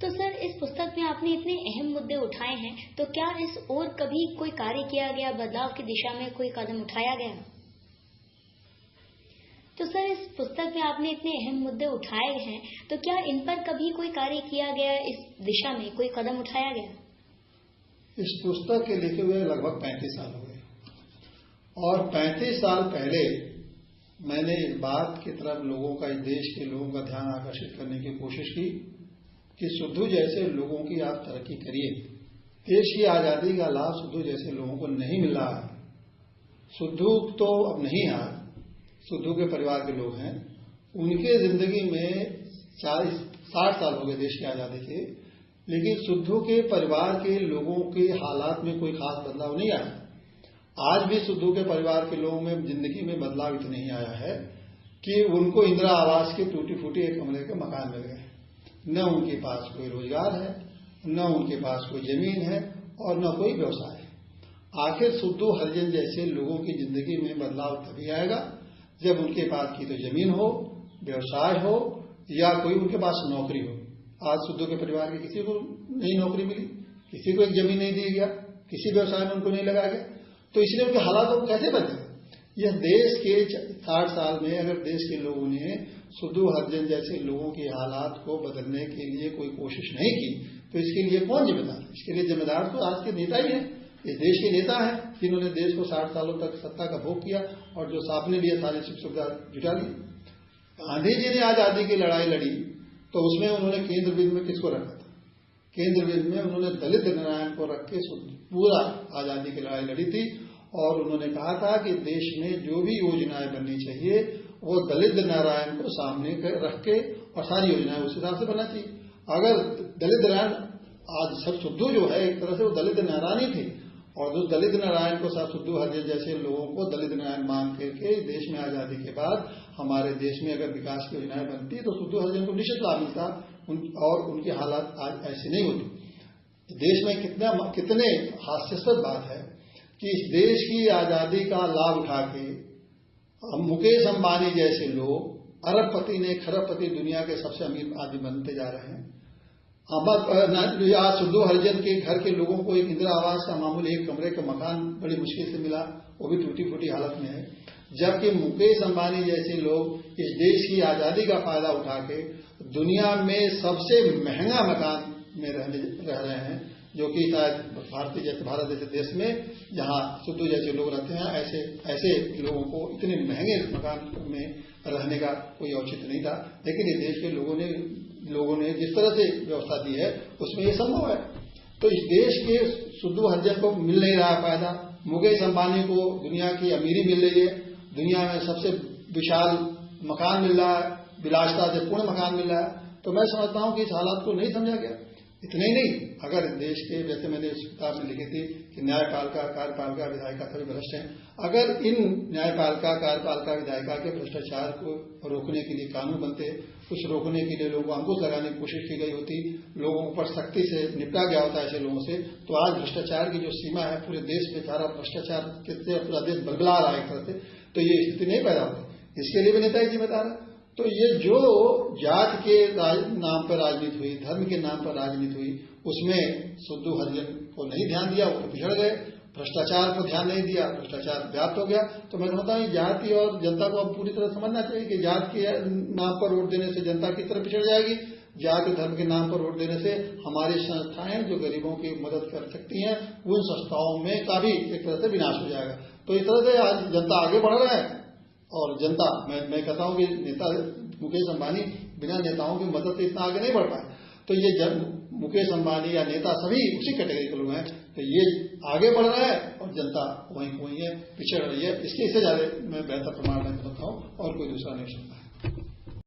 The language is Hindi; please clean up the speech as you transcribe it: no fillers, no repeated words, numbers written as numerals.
तो सर, इस पुस्तक में आपने इतने अहम मुद्दे उठाए हैं, तो क्या इस ओर कभी कोई कार्य किया गया, बदलाव की दिशा में कोई कदम उठाया गया? तो सर, इस पुस्तक में आपने इतने अहम मुद्दे उठाए हैं, तो क्या इन पर कभी कोई कार्य किया गया, इस दिशा में कोई कदम उठाया गया? इस पुस्तक के लिखे हुए लगभग 35 साल हो गए और 35 साल पहले मैंने इस बात की तरफ लोगों का, इस देश के लोगों का ध्यान आकर्षित करने की कोशिश की कि सिद्धू जैसे लोगों की आप तरक्की करिए। देश की आजादी का लाभ सिद्धू जैसे लोगों को नहीं मिल रहा है। सिद्धू तो अब नहीं है, सिद्धू के परिवार के लोग हैं, उनके जिंदगी में 40-60 साल हो गए देश की आजादी के, लेकिन सिद्धू के परिवार के लोगों के हालात में कोई खास बदलाव नहीं आया। आज भी सिद्धू के परिवार के लोगों में जिंदगी में बदलाव इतना नहीं आया है कि उनको इंदिरा आवास के टूटी फूटी एक कमरे के मकान मिल गए। न उनके पास कोई रोजगार है, न उनके पास कोई जमीन है और न कोई व्यवसाय है। आखिर सिद्धू हरिजन जैसे लोगों की जिंदगी में बदलाव तभी आएगा जब उनके पास की तो जमीन हो, व्यवसाय हो या कोई उनके पास नौकरी हो। आज सिद्धू के परिवार के किसी को नहीं नौकरी मिली, किसी को एक जमीन नहीं दी गया, किसी व्यवसाय में उनको नहीं लगाया गया, तो इसलिए उनके हालात को कैसे बदले? यह देश के 60 साल में अगर देश के लोगों ने सिद्धू हरिजन जैसे लोगों के हालात को बदलने के लिए कोई कोशिश नहीं की, तो इसके लिए कौन जिम्मेदार? इसके लिए जिम्मेदार तो आज के नेता ही हैं। इस देश के नेता हैं जिन्होंने देश को 60 सालों तक सत्ता का भोग किया और जो सपने लिए सारी सुख सुविधा जुटा ली। गांधी जी ने आजादी की लड़ाई लड़ी तो उसमें उन्होंने केंद्र बिंदु में किसको रखा था? केंद्र बिंदु में उन्होंने दलित नारायण को रख के पूरा आजादी की लड़ाई लड़ी थी और उन्होंने कहा था कि देश में जो भी योजनाएं बननी चाहिए वो दलित नारायण को सामने रख के और सारी योजनाएं उस हिसाब से बनना चाहिए। अगर दलित नारायण आज सब सिद्धू जो है एक तरह से वो दलित नारायण ही थे और जो दलित नारायण को सब सिद्धू हरिजन जैसे लोगों को दलित नारायण मान करके देश में आजादी के बाद हमारे देश में अगर विकास की योजनाएं बनती तो सिद्धू हरिजन को निश्चित लाभ मिलता और उनके हालात आज ऐसे नहीं होते। देश में कितने हास्यास्पद बात है कि इस देश की आजादी का लाभ उठा के मुकेश अंबानी जैसे लोग अरबपति ने खरबपति दुनिया के सबसे अमीर आदमी बनते जा रहे हैं। आज सिद्धू हरिजन के घर के लोगों को एक इंदिरा आवास का मामूली एक कमरे का मकान बड़ी मुश्किल से मिला, वो भी टूटी फूटी हालत में है, जबकि मुकेश अंबानी जैसे लोग इस देश की आजादी का फायदा उठा के दुनिया में सबसे महंगा मकान में रह रहे हैं, जो कि शायद भारत जैसे देश में जहां सिद्धू जैसे लोग रहते हैं ऐसे लोगों को इतने महंगे मकान में रहने का कोई औचित्य नहीं था। लेकिन इस देश के लोगों ने जिस तरह से व्यवस्था दी है उसमें ये संभव है। तो इस देश के सिद्धू हरिजन को मिल नहीं रहा फायदा, मुकेश अंबानी को दुनिया की अमीरी मिल रही है, दुनिया में सबसे विशाल मकान मिल रहा है, विलासिता से पूर्ण मकान मिल रहा है। तो मैं समझता हूं कि इस हालात को नहीं समझा गया। इतना ही नहीं, अगर देश के, जैसे मैंने इस किताब में लिखी थी कि न्यायपालिका, कार्यपालिका, विधायिका सभी भ्रष्ट हैं, अगर इन न्यायपालिका, कार्यपालिका, विधायिका के भ्रष्टाचार को रोकने के लिए कानून बनते, कुछ रोकने के लिए लोगों को अंकुश लगाने की कोशिश की गई होती, लोगों पर सख्ती से निपटा गया होता ऐसे लोगों से, तो आज भ्रष्टाचार की जो सीमा है पूरे देश में, सारा भ्रष्टाचार कितने पूरा देश बलबला रहा है एक तरह से, तो ये स्थिति नहीं पैदा होती। इसके लिए भी नेता ही जिम्मेदार है। तो ये जो जात के नाम पर राजनीति हुई, धर्म के नाम पर राजनीति हुई, उसमें सिद्धू हरिजन को नहीं ध्यान दिया, वो पिछड़ गए, भ्रष्टाचार पर ध्यान नहीं दिया, भ्रष्टाचार व्याप्त हो गया। तो मैं समझता हूँ जाति और जनता को अब पूरी तरह समझना चाहिए कि जात के नाम पर वोट देने से जनता की तरफ पिछड़ जाएगी, जाति धर्म के नाम पर वोट देने से हमारी संस्थाएं जो गरीबों की मदद कर सकती हैं उन संस्थाओं में का भी एक तरह से विनाश हो जाएगा। तो इस तरह से आज जनता आगे बढ़ रहा है और जनता, मैं कहता हूं कि नेता मुकेश अंबानी बिना नेताओं की मदद से इतना आगे नहीं बढ़ पाए। तो ये मुकेश अंबानी या नेता सभी उसी कैटेगरी के लोग हैं, तो ये आगे बढ़ रहा है और जनता वहीं है, पिछड़ रही है। इसके इससे ज्यादा मैं बेहतर प्रमाण में समझता हूं और कोई दूसरा नहीं सकता है।